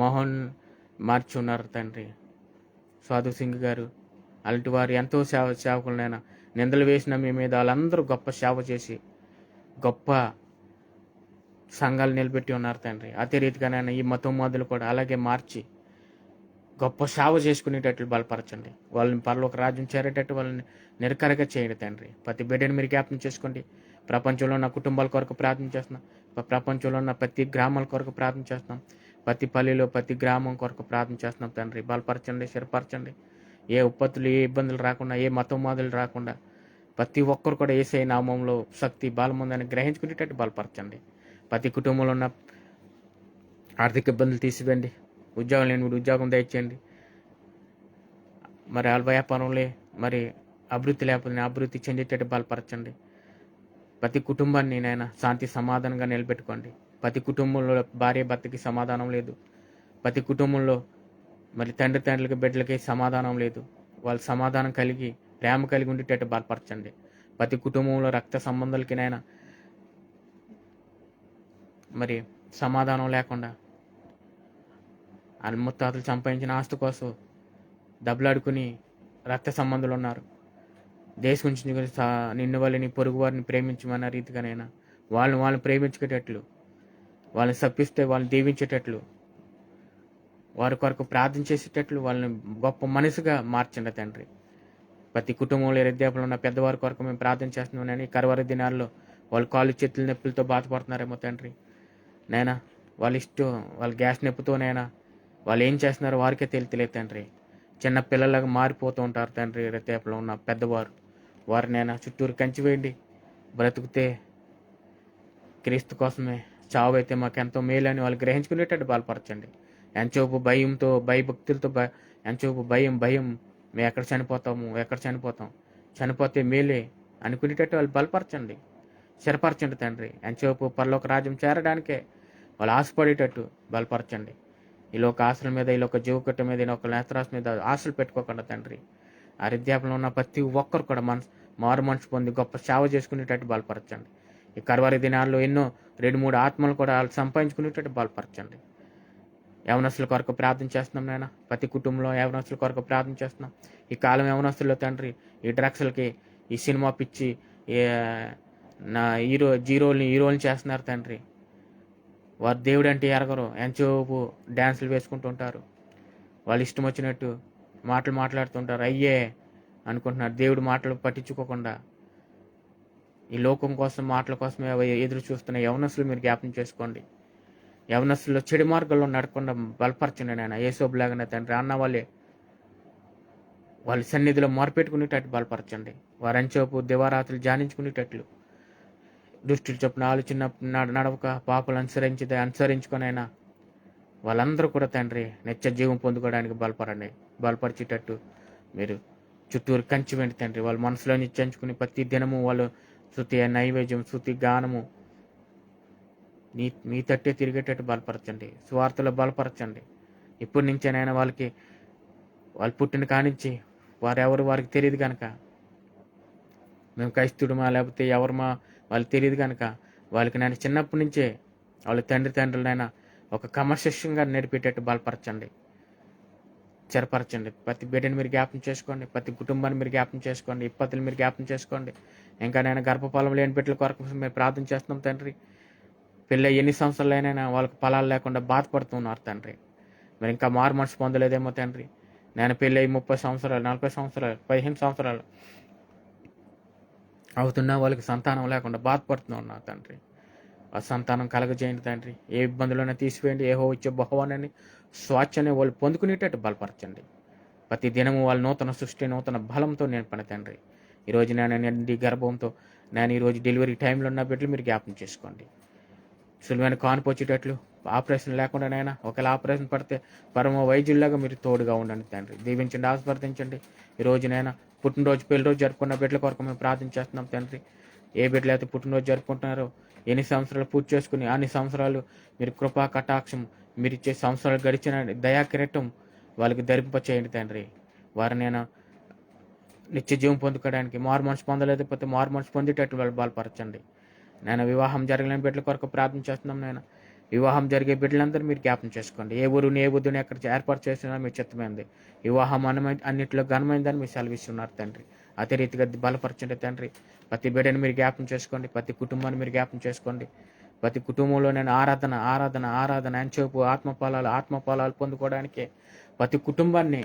Speaker 1: మోహన్ మార్చి ఉన్నారు తండ్రి. సాధు సింగ్ గారు అలాంటి వారు ఎంతో సేవకులనైనా నిందలు వేసిన మీ మీద వాళ్ళందరూ గొప్ప సేవ చేసి గొప్ప సంఘాలు నిలబెట్టి ఉన్నారు తండ్రి. అదే రీతిగానైనా ఈ మతోన్మాదులు కూడా అలాగే మార్చి గొప్ప సేవ చేసుకునేటట్లు బలపరచండి. వాళ్ళని పరలోక రాజ్యం చేరేటట్టు వాళ్ళని నిరకరగా చేయండి తండ్రి. ప్రతి బిడ్డని మీరు జ్ఞాపకం చేసుకోండి. ప్రపంచంలో ఉన్న కుటుంబాల కొరకు ప్రార్థన చేస్తున్నాం. ప్రపంచంలో ఉన్న ప్రతి గ్రామాల కొరకు ప్రార్థన చేస్తున్నాం. ప్రతి పల్లెలో ప్రతి గ్రామం కొరకు ప్రార్థన చేస్తున్నాం తండ్రి. బలపరచండి, స్థిరపరచండి. ఏ ఉత్పత్తులు, ఏ ఇబ్బందులు రాకుండా, ఏ మతోన్మాదులు రాకుండా ప్రతి ఒక్కరు కూడా యేసయ్య నామంలో శక్తి బలం ఉందని గ్రహించుకునేటట్టు బలపరచండి. ప్రతి కుటుంబంలో ఉన్న ఆర్థిక ఇబ్బందులు తీసివేయండి. ఉద్యోగం లేని ఉద్యోగం దయచేయండి. మరి వాళ్ళ వ్యాపారంలో మరి అభివృద్ధి లేకపోతే అభివృద్ధి చెందేటట్టు బలపరచండి. ప్రతి కుటుంబాన్ని నాయన శాంతి సమాధానంగా నిలబెట్టుకోండి. ప్రతి కుటుంబంలో భార్య భర్తకి సమాధానం లేదు. ప్రతి కుటుంబంలో మరి తండ్రులకి బిడ్డలకి సమాధానం లేదు. వాళ్ళు సమాధానం కలిగి ప్రేమ కలిగి ఉండేటట్టు బలపరచండి. ప్రతి కుటుంబంలో రక్త సంబంధాలకి నాయన మరి సమాధానం లేకుండా వాళ్ళ ముత్తాతలు సంపాదించిన ఆస్తి కోసం దెబ్బలాడుకుని రక్త సంబంధాలు ఉన్నారు. దేశం గురించి నిన్ను వాళ్ళని పొరుగు వారిని ప్రేమించమన్న రీతిగానైనా వాళ్ళని ప్రేమించుకునేటట్లు, వాళ్ళని సప్పిస్తే వాళ్ళని దీవించేటట్లు, వారి కొరకు ప్రార్థన చేసేటట్లు వాళ్ళని గొప్ప మనసుగా మార్చండి తండ్రి. ప్రతి కుటుంబంలో వృద్ధాప్యంలో ఉన్న పెద్దవారి కొరకు మేము ప్రార్థన చేస్తున్నామని కరువారి దినాల్లో వాళ్ళు కాళ్ళు చేతుల నొప్పులతో బాధపడుతున్నారేమో తండ్రి. నైనా వాళ్ళ గ్యాస్ నొప్పితోనైనా వాళ్ళు ఏం చేస్తున్నారో వారికే తెలియలేదు తండ్రి. చిన్న పిల్లలాగా మారిపోతూ ఉంటారు తండ్రి. వృద్ధాప్యంలో ఉన్న పెద్దవారు వారినైనా చుట్టూరు కంచి వేయండి. బ్రతుకుతే క్రీస్తు కోసమే, చావు అయితే మాకు ఎంతో మేలు అని వాళ్ళు గ్రహించుకునేటట్టు బలపరచండి. ఎంచోపు భయంతో, భయభక్తులతో ఎంచోపు భయం మేము ఎక్కడ చనిపోతాం, చనిపోతే మేలే అనుకునేటట్టు వాళ్ళు బలపరచండి, స్థిరపరచండి తండ్రి. ఎంచోపు పరలోక రాజ్యం చేరడానికే వాళ్ళు ఆశపడేటట్టు బలపరచండి. ఈ లోక ఆశల మీద, ఈ లోక జీవకట్ట మీద, ఈ లోక నేత్రాశ మీద ఆశలు పెట్టుకోకుండా తండ్రి. ఆ వృద్ధాప్యంలో ఉన్న ప్రతి ఒక్కరు కూడా మారు మనసు పొంది గొప్ప సేవ చేసుకునేటట్టు బలపరచండి. ఈ కరువారి దినాల్లో ఎన్నో 2-3 ఆత్మలు కూడా వాళ్ళు సంపాదించుకునేటట్టు బలపరచండి. యవనస్తుల కొరకు ప్రార్థన చేస్తున్నాం నాయన. ప్రతి కుటుంబంలో యవనస్తుల కొరకు ప్రార్థన చేస్తున్నాం. ఈ కాలం యవనస్తుల్లో తండ్రి ఈ డ్రగ్స్లకి, ఈ సినిమా పిచ్చి, నా హీరోల్ని చేస్తున్నారు తండ్రి. వారు దేవుడు అంటే ఎరగరు, ఎంచోపు డ్యాన్సులు వేసుకుంటూ ఉంటారు. వాళ్ళు ఇష్టం వచ్చినట్టు మాట్లాడుతుంటారు. అయ్యే అనుకుంటున్నారు. దేవుడు మాటలు పట్టించుకోకుండా ఈ లోకం కోసం, మాటల కోసమే ఎదురు చూస్తున్న యవనస్తులు మీరు జ్ఞాపకం చేసుకోండి. యవనస్తుల్లో చెడు మార్గంలో నడకుండా బలపరచండి నాయన. యేసోబులాగానే తండ్రి అన్న వాళ్ళ సన్నిధిలో మొరపెట్టుకునేటట్టు బలపరచండి. వారి అంచోపు దివారాత్రులు ధ్యానించుకునేటట్లు, దుష్టులు చొప్పున ఆలోచన నడవక పాపలు అనుసరించుకొనైనా వాళ్ళందరూ కూడా తండ్రి నిత్య జీవం పొందుకోవడానికి బలపరిచేటట్టు మీరు చుట్టూరు కంచి వెండి తండ్రి. వాళ్ళ మనసులో నిశ్చయించుకుని ప్రతి దినము వాళ్ళు శృతి నైవేద్యం, శృతి గానము మీ తట్టే తిరిగేటట్టు బలపరచండి. స్వార్థలో బలపరచండి. ఇప్పటి నుంచేనైనా వాళ్ళు పుట్టిన కానించి వారెవరు వారికి తెలియదు కనుక, మేము క్రైస్తుడుమా లేకపోతే ఎవరమా వాళ్ళకి తెలియదు కనుక, వాళ్ళకి నేను చిన్నప్పటి నుంచే వాళ్ళ తండ్రులైనా ఒక క్రమశిక్షంగా నేర్పేటట్టు బలపరచండి, స్థిరపరచండి. ప్రతి బిడ్డని మీరు జ్ఞాపం చేసుకోండి. ప్రతి కుటుంబాన్ని మీరు జ్ఞాపం చేసుకోండి. ఇప్పత్తులు మీరు జ్ఞాపం చేసుకోండి. ఇంకా నేను గర్భఫలం లేని బిడ్డల కొరకు మేము ప్రార్థన చేస్తున్నాం తండ్రి. పెళ్ళి ఎన్ని సంవత్సరాలైనా వాళ్ళకి ఫలాలు లేకుండా బాధపడుతున్నారు తండ్రి. మరి ఇంకా మారు మనసు పొందలేదేమో తండ్రి. నేను పెళ్ళి 30 సంవత్సరాలు, 40 సంవత్సరాలు, 15 సంవత్సరాలు అవుతున్నా వాళ్ళకి సంతానం లేకుండా బాధపడుతూ ఉన్నారు తండ్రి. ఆ సంతానం కలగజేయండి తండ్రి. ఏ ఇబ్బందులైనా తీసివేయండి. యెహోవా ఇచ్చే బహుమానాన్ని, స్వాచ్ఛని వాళ్ళు పొందుకునేటట్టు బలపరచండి. ప్రతి దినము వాళ్ళ నూతన సృష్టి, నూతన బలంతో నింపండి తండ్రి. ఈరోజు నేను గర్భంతో నేను ఈరోజు డెలివరీ టైంలో ఉన్న బిడ్డలు మీరు జ్ఞాపం చేసుకోండి. సులువైన కానుపు వచ్చేటట్లు, ఆపరేషన్ లేకుండానైనా ఒకవేళ ఆపరేషన్ పడితే పరమ వైద్యుల్లాగా మీరు తోడుగా ఉండండి తండ్రి. దీవించండి, ఆస్వాదించండి. ఈరోజునైనా పుట్టినరోజు, పెళ్లిరోజు జరుపుకున్న బిడ్డల కొరకు మేము ప్రార్థన చేస్తున్నాం తండ్రి. ఏ బిడ్డలు అయితే పుట్టినరోజు జరుపుకుంటున్నారో, ఎన్ని సంవత్సరాలు పూర్తి చేసుకుని అన్ని సంవత్సరాలు మీరు కృపా కటాక్షం, మీరు ఇచ్చే సంవత్సరాలు గడిచిన దయాకిరీటం వాళ్ళకి ధరింపచేయండి తండ్రి. వారినైనా నిత్య జీవం పొందుకోవడానికి, మారు మనసు పొందలేకపోతే మారు మనసు పొందేటట్టు వాళ్ళు బలపరచండి. నేను వివాహం జరగలేని బిడ్డల కొరకు ప్రార్థన చేస్తున్నాం. నేను వివాహం జరిగే బిడ్డలందరూ మీరు జ్ఞాపం చేసుకోండి. ఏ ఊరుని ఏ బుద్ధిని ఎక్కడ ఏర్పాటు చేసినా మీ చిత్తమైంది. వివాహం అన్నింటిలో ఘనమైందని మీరు సెలవిస్తున్నారు తండ్రి. అదే రీతిగా బలపరచండి తండ్రి. ప్రతి బిడ్డని మీరు జ్ఞాపం చేసుకోండి. ప్రతి కుటుంబాన్ని మీరు జ్ఞాపం చేసుకోండి. ప్రతి కుటుంబంలో నేను ఆరాధన అంచేపు ఆత్మఫలాలు పొందుకోవడానికి ప్రతి కుటుంబాన్ని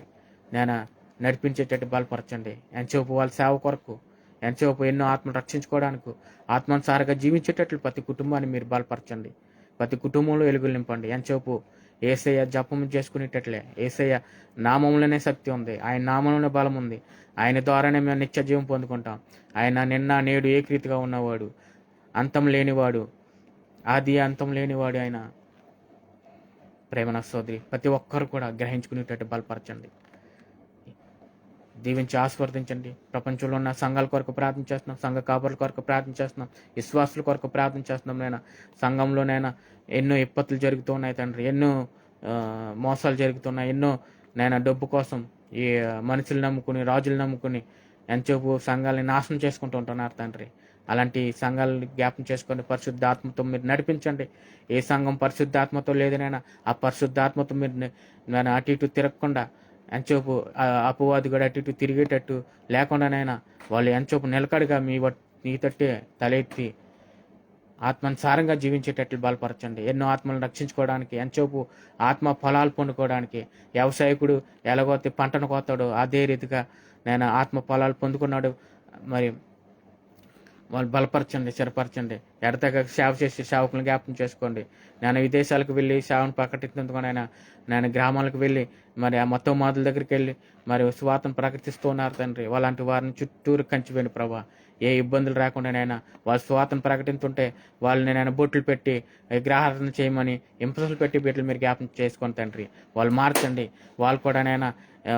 Speaker 1: నేను నడిపించేటట్టు బలపరచండి. ఎంచేపు వాళ్ళ సేవ కొరకు, ఎంచేపు ఎన్నో ఆత్మలు రక్షించుకోవడానికి, ఆత్మానుసారంగా జీవించేటట్లు ప్రతి కుటుంబాన్ని మీరు బలపరచండి. ప్రతి కుటుంబంలో వెలుగులు నింపండి. ఎంచేపు యేసయ్య జపం చేసుకునేటట్లే, యేసయ్య నామంలోనే శక్తి ఉంది, ఆయన నామంలోనే బలం ఉంది, ఆయన ద్వారానే మేము నిత్య జీవం పొందుకుంటాం. ఆయన నిన్న నేడు ఏకరీతిగా ఉన్నవాడు, అంతం లేనివాడు, ఆది అంతం లేనివాడు ఆయన. ప్రేమన సోదరి ప్రతి ఒక్కరు కూడా గ్రహించుకునేటట్టు బలపరచండి. దీవించి ఆస్వాదించండి. ప్రపంచంలో ఉన్న సంఘాల కొరకు ప్రార్థన చేస్తున్నాం, సంఘ కాపరుల కొరకు ప్రార్థన చేస్తున్నాం, విశ్వాసుల కొరకు ప్రార్థన చేస్తున్నాం. నేను సంఘంలోనైనా ఎన్నో ఇప్పత్తులు జరుగుతున్నాయి తండ్రి, ఎన్నో మోసాలు జరుగుతున్నాయి, ఎన్నో నేను డబ్బు కోసం ఈ మనుషులు నమ్ముకుని, రాజులు నమ్ముకుని ఎంతసేపు సంఘాలని నాశనం చేసుకుంటూ ఉంటున్నారు తండ్రి. అలాంటి సంఘాలను జ్ఞాపం చేసుకొని పరిశుద్ధాత్మతో మీరు నడిపించండి. ఏ సంఘం పరిశుద్ధాత్మతో లేదనైనా ఆ పరిశుద్ధాత్మతో మీరు నేను అటు ఇటు తిరగకుండా, ఎంతసేపు అపవాది కూడా అటు ఇటు తిరిగేటట్టు లేకుండానైనా వాళ్ళు ఎంతసేపు నిలకడగా మీ తట్టే తల ఎత్తి ఆత్మానుసారంగా జీవించేటట్లు బలపరచండి. ఎన్నో ఆత్మలను రక్షించుకోవడానికి, ఎంతసేపు ఆత్మ ఫలాలు పొందుకోవడానికి, వ్యవసాయకుడు ఎలాగైతే పంటను కోతాడో అదే రీతిగా నేను ఆత్మ ఫలాలు పొందుకున్నాడు. మరి వాళ్ళు బలపరచండి, స్థిరపరచండి. ఎడతగా సేవ చేసి సేవకులను జ్ఞాపకం చేసుకోండి. నేను విదేశాలకు వెళ్ళి సేవను ప్రకటించేందుకు నేను గ్రామాలకు వెళ్ళి మరి ఆ మొత్తం మాదుల దగ్గరికి వెళ్ళి మరి సువార్తను ప్రకటిస్తూ ఉన్నారు తండ్రి. వాళ్ళంటి వారిని చుట్టూరు కంచివేయండి ప్రభా. ఏ ఇబ్బందులు రాకుండా నైనా వాళ్ళు సువార్తను ప్రకటిస్తుంటే వాళ్ళని నేను బొట్లు పెట్టి విగ్రహారాధన చేయమని ఇంపసలు పెట్టి బిడ్డలు మీరు జ్ఞాపకం చేసుకోండి తండ్రి. వాళ్ళు మార్చండి. వాళ్ళు కూడా నైనా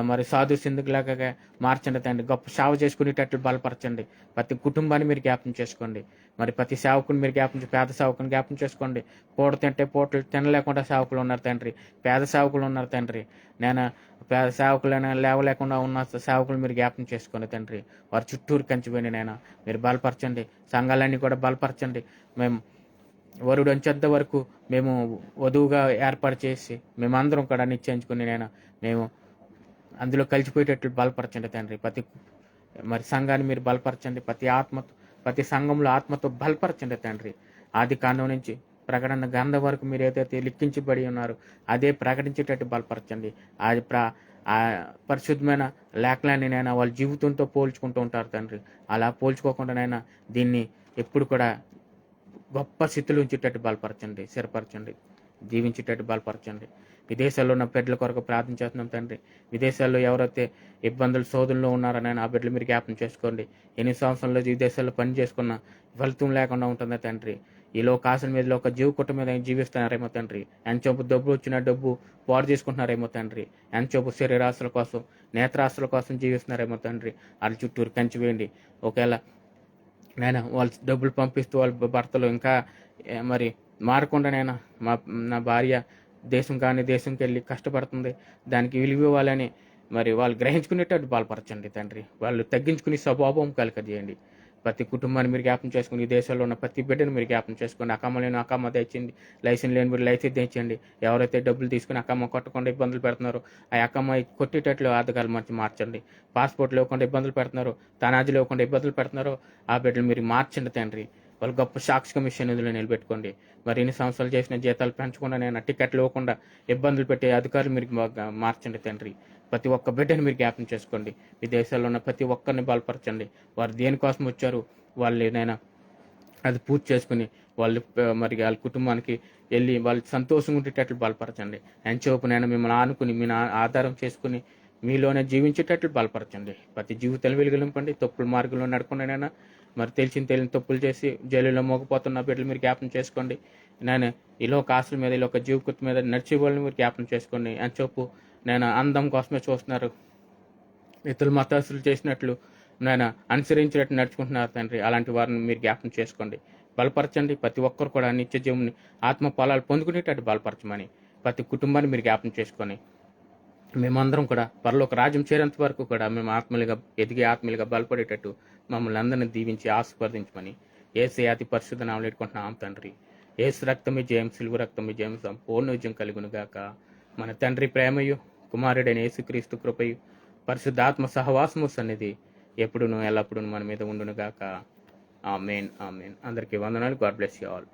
Speaker 1: మరి సాధు సింధుకులాగా మార్చండి తండ్రి. గొప్ప సేవ చేసుకునేటట్లు బలపరచండి. ప్రతి కుటుంబాన్ని మీరు జ్ఞాపకం చేసుకోండి. మరి ప్రతి సేవకుని మీరు పేద సేవకుని జ్ఞాపకం చేసుకోండి. పూట తింటే పూటలు తినలేకుండా సేవకులు ఉన్నారు తండ్రి, పేద సేవకులు ఉన్నారు తండ్రి. నేను పేద సేవకులైనా లేవలేకుండా ఉన్న సేవకులు మీరు జ్ఞాపకం చేసుకోండి తండ్రి. వారి చుట్టూరు కంచిపోయిన నైనా మీరు బలపరచండి. సంఘాలన్నీ కూడా బలపరచండి. మేము వరుడు అంచేంత వరకు మేము వధువుగా ఏర్పాటు చేసి మేమందరం కూడా నిశ్చయించుకుని మేము అందులో కలిసిపోయేటట్లు బలపరచండి తండ్రి. మరి సంఘాన్ని మీరు బలపరచండి. ప్రతి సంఘంలో ఆత్మతో బలపరచండి తండ్రి. ఆది కాండం నుంచి ప్రకటన గ్రంథం వరకు మీరు ఏదైతే లిఖించబడి ఉన్నారో అదే ప్రకటించేటట్టు బలపరచండి. అది పరిశుద్ధమైన లేఖనాన్ని వాళ్ళ జీవితంతో పోల్చుకుంటూ ఉంటారు తండ్రి. అలా పోల్చుకోకుండా దీన్ని ఎప్పుడు కూడా గొప్ప స్థితిలో ఉంచేటట్టు బలపరచండి, స్థిరపరచండి. జీవించేటట్టు బలపరచండి. విదేశాల్లో ఉన్న బిడ్డల కొరకు ప్రార్థన చేస్తున్నాం తండ్రి. విదేశాల్లో ఎవరైతే ఇబ్బందులు శోధనలో ఉన్నారో నాయన ఆ బిడ్డలు మీరు జ్ఞాపకం చేసుకోండి. ఎన్ని సంవత్సరాల్లో విదేశాల్లో పని చేసుకున్న ఫలితం లేకుండా ఉంటుందా తండ్రి. ఈ లోకాశల మీద ఒక జీవకుట్ట మీద జీవిస్తున్నారేమో తండ్రి. ఎంతసేపు డబ్బు వచ్చిన డబ్బు పాడు చేసుకుంటున్నారేమో తండ్రి. ఎంతసేపు శరీరాశల కోసం నేత్రాశల కోసం జీవిస్తున్నారేమో తండ్రి. వాళ్ళ చుట్టూరు కంచి వేయండి. ఒకవేళ నేను వాళ్ళు డబ్బులు పంపిస్తూ వాళ్ళ భర్తలు ఇంకా మరి మారకుండా నా భార్య దేశంకి వెళ్ళి కష్టపడుతుంది, దానికి విలువ ఇవ్వాలని మరి వాళ్ళు గ్రహించుకునేటట్టు బలపరచండి తండ్రి. వాళ్ళు తగ్గించుకునే స్వభావం కలగజేయండి. ప్రతి కుటుంబాన్ని మీరు జ్ఞాపం చేసుకుని ఈ దేశంలో ఉన్న ప్రతి బిడ్డను మీరు జ్ఞాపం చేసుకోండి. అక్కమ్మ లేని అక్కమ్మ తెచ్చింది, లైసెన్స్ లేని మీరు లైసెన్స్ తెచ్చండి. ఎవరైతే డబ్బులు తీసుకుని అక్కమ్మ కొట్టకుండా ఇబ్బందులు పెడుతున్నారో ఆ అక్కమ్మ కొట్టేటట్లు ఆర్థికాలు మార్చండి. పాస్పోర్ట్లు ఇవ్వకుండా ఇబ్బందులు పెడుతున్నారు, తనాజీలు ఇవ్వకుండా ఇబ్బందులు పెడుతున్నారో ఆ బిడ్డలు మీరు మార్చండి తండ్రి. వాళ్ళు గొప్ప సాక్షి కమిషన్ నిధులు నిలబెట్టుకోండి. మరి ఎన్ని సంవత్సరాలు చేసిన జీతాలు పెంచకుండా నేను టికెట్లు ఇవ్వకుండా ఇబ్బందులు పెట్టే అధికారులు మీరు మార్చండి తండ్రి. ప్రతి ఒక్క బిడ్డని మీరు జ్ఞాపకం చేసుకోండి. విదేశాల్లో ఉన్న ప్రతి ఒక్కరిని బలపరచండి. వారు దేనికోసం వచ్చారు వాళ్ళు అది పూర్తి చేసుకుని వాళ్ళు మరి వాళ్ళ కుటుంబానికి వెళ్ళి వాళ్ళు సంతోషంగా ఉండేటట్లు బలపరచండి. ఎంచోపు మిమ్మల్ని ఆనుకుని మీ ఆధారం చేసుకుని మీలోనే జీవించేటట్లు బలపరచండి. ప్రతి జీవితాలు వెలుగులింపండి. తప్పుల మార్గంలో నడకుండా మరి తెలియని తప్పులు చేసి జైలులో మోగపోతున్న బిడ్డలు మీరు జ్ఞాపకం చేసుకోండి. నేను ఇలా ఒక ఆశల మీద ఇలా ఒక జీవికృతి మీద నడిచే వాళ్ళని మీరు జ్ఞాపకం చేసుకోండి. ఎంచోపు అందం కోసమే చూస్తున్నారు, ఇతరులు మతస్థులు చేసినట్లు అనుసరించినట్టు నడుచుకుంటున్నారు తండ్రి. అలాంటి వారిని మీరు జ్ఞాపకం చేసుకోండి, బలపరచండి. ప్రతి ఒక్కరు కూడా నిత్య జీవుని ఆత్మ ఫలాలు పొందుకునేటట్టు బలపరచమని ప్రతి కుటుంబాన్ని మీరు జ్ఞాపకం చేసుకొని మేమందరం కూడా పరలోక రాజ్యం చేరేంత వరకు కూడా మేము ఆత్మీయులుగా బలపడేటట్టు మమ్మల్ని అందరినీ దీవించి ఆశీర్వదించమని యేసయ్య అతి పరిశుద్ధ నామములో వేడుకుంటున్నాం తండ్రి. యేసు రక్తమే జయం, సిలువ రక్తమే జయం, సంపూర్ణ విజయం కలుగును గాక. మన తండ్రి ప్రేమయు కుమారుడైన యేసుక్రీస్తు కృపయు పరిశుద్ధాత్మ సహవాసము సన్నిధి ఎప్పుడును ఎల్లప్పుడూ మన మీద ఉండును గాక. ఆమేన్ ఆమేన్. అందరికీ వందనాలు. God bless you all.